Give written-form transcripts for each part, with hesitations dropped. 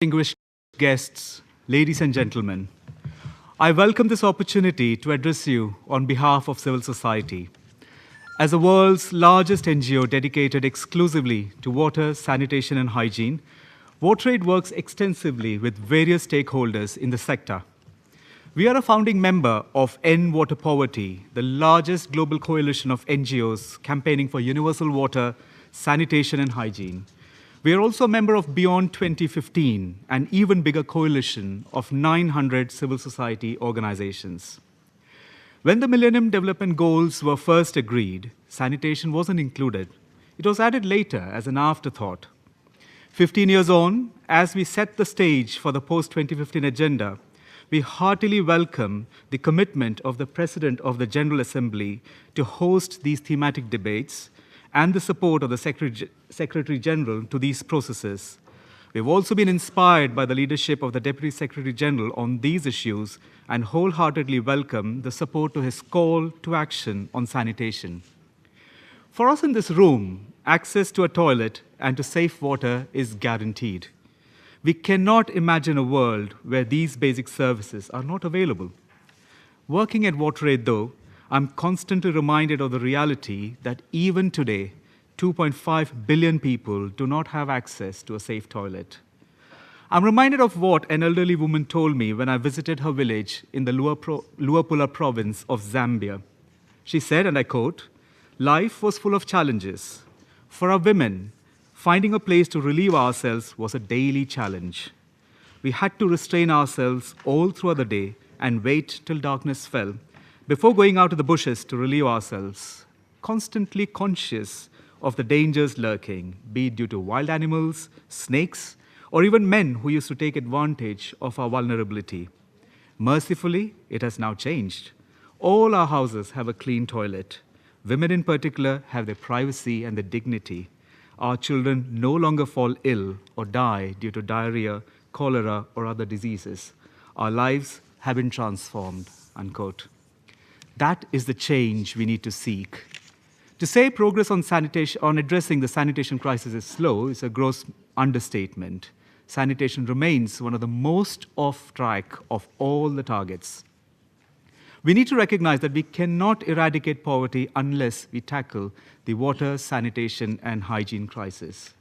Distinguished guests, ladies and gentlemen, I welcome this opportunity to address you on behalf of civil society. As the world's largest NGO dedicated exclusively to water, sanitation, and hygiene, WaterAid works extensively with various stakeholders in the sector. We are a founding member of End Water Poverty, the largest global coalition of NGOs campaigning for universal water, sanitation, and hygiene. We are also a member of Beyond 2015, an even bigger coalition of 900 civil society organizations. When the Millennium Development Goals were first agreed, sanitation wasn't included. It was added later as an afterthought. 15 years on, as we set the stage for the post-2015 agenda, we heartily welcome the commitment of the President of the General Assembly to host these thematic debates and the support of the Secretary General to these processes. We've also been inspired by the leadership of the Deputy Secretary General on these issues and wholeheartedly welcome the support to his call to action on sanitation. For us in this room, access to a toilet and to safe water is guaranteed. We cannot imagine a world where these basic services are not available. Working at WaterAid, though, I'm constantly reminded of the reality that even today, 2.5 billion people do not have access to a safe toilet. I'm reminded of what an elderly woman told me when I visited her village in the Luapula province of Zambia. She said, and I quote, "Life was full of challenges. For our women, finding a place to relieve ourselves was a daily challenge. We had to restrain ourselves all throughout the day and wait till darkness fell before going out to the bushes to relieve ourselves, constantly conscious of the dangers lurking, be it due to wild animals, snakes, or even men who used to take advantage of our vulnerability. Mercifully, it has now changed. All our houses have a clean toilet. Women in particular have their privacy and their dignity. Our children no longer fall ill or die due to diarrhea, cholera, or other diseases. Our lives have been transformed," unquote. That is the change we need to seek. To say progress on addressing the sanitation crisis is slow is a gross understatement. Sanitation remains one of the most off track of all the targets. We need to recognize that we cannot eradicate poverty unless we tackle the water, sanitation, and hygiene crisis.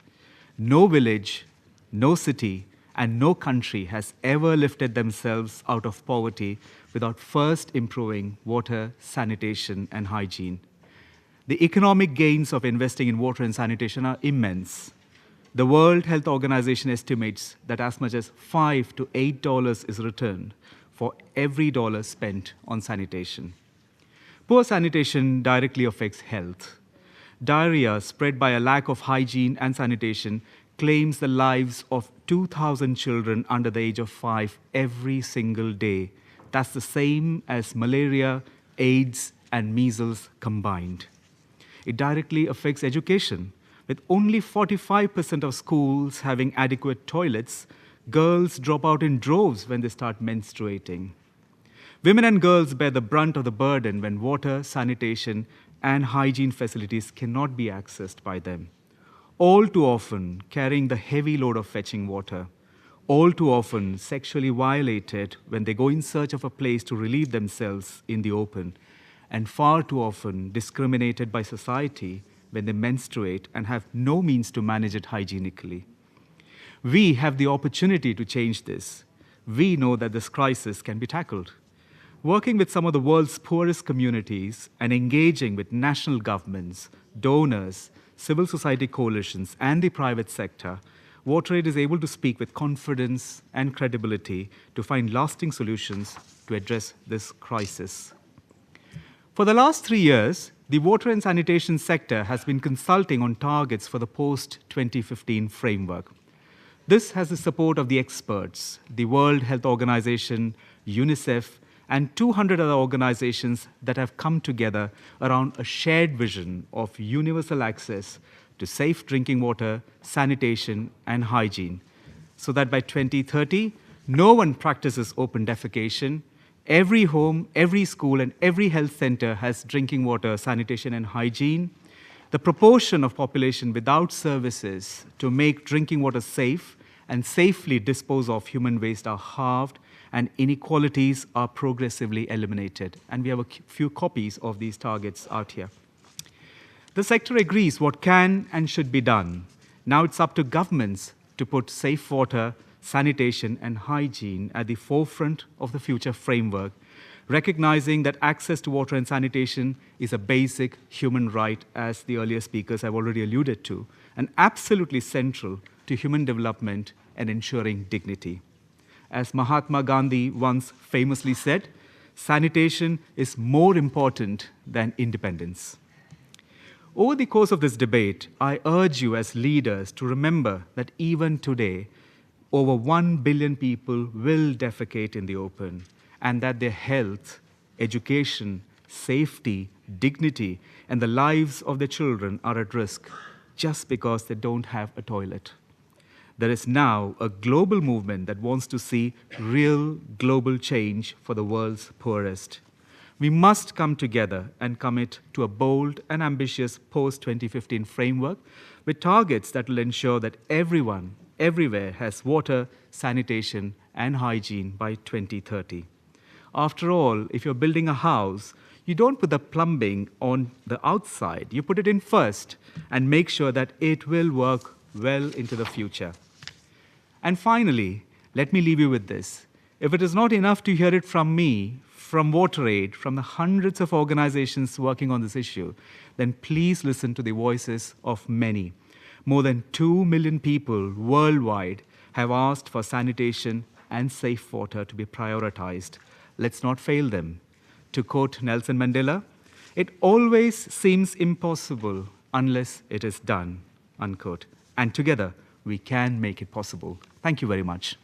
No village, no city, and no country has ever lifted themselves out of poverty without first improving water, sanitation, and hygiene. The economic gains of investing in water and sanitation are immense. The World Health Organization estimates that as much as $5 to $8 is returned for every dollar spent on sanitation. Poor sanitation directly affects health. Diarrhea spread by a lack of hygiene and sanitation claims the lives of 2,000 children under the age of 5 every single day. That's the same as malaria, AIDS, and measles combined. It directly affects education. With only 45% of schools having adequate toilets, girls drop out in droves when they start menstruating. Women and girls bear the brunt of the burden when water, sanitation, and hygiene facilities cannot be accessed by them. All too often carrying the heavy load of fetching water. All too often sexually violated when they go in search of a place to relieve themselves in the open. And far too often discriminated by society when they menstruate and have no means to manage it hygienically. We have the opportunity to change this. We know that this crisis can be tackled. Working with some of the world's poorest communities and engaging with national governments, donors, civil society coalitions, and the private sector, WaterAid is able to speak with confidence and credibility to find lasting solutions to address this crisis. For the last 3 years, the water and sanitation sector has been consulting on targets for the post-2015 framework. This has the support of the experts, the World Health Organization, UNICEF, and 200 other organizations that have come together around a shared vision of universal access to safe drinking water, sanitation, and hygiene, so that by 2030, no one practices open defecation. Every home, every school, and every health center has drinking water, sanitation, and hygiene. The proportion of population without services to make drinking water safe and safely dispose of human waste are halved and inequalities are progressively eliminated. And we have a few copies of these targets out here. The sector agrees what can and should be done. Now it's up to governments to put safe water, sanitation, and hygiene at the forefront of the future framework, recognizing that access to water and sanitation is a basic human right, as the earlier speakers have already alluded to, and absolutely central to human development and ensuring dignity. As Mahatma Gandhi once famously said, sanitation is more important than independence. Over the course of this debate, I urge you as leaders to remember that even today, over 1 billion people will defecate in the open, and that their health, education, safety, dignity, and the lives of their children are at risk just because they don't have a toilet. There is now a global movement that wants to see real global change for the world's poorest. We must come together and commit to a bold and ambitious post-2015 framework with targets that will ensure that everyone, everywhere has water, sanitation, and hygiene by 2030. After all, if you're building a house, you don't put the plumbing on the outside. You put it in first and make sure that it will work well into the future. And finally, let me leave you with this. If it is not enough to hear it from me, from WaterAid, from the hundreds of organizations working on this issue, then please listen to the voices of many. More than 2 million people worldwide have asked for sanitation and safe water to be prioritized. Let's not fail them. To quote Nelson Mandela, "It always seems impossible unless it is done," unquote. And together, we can make it possible. Thank you very much.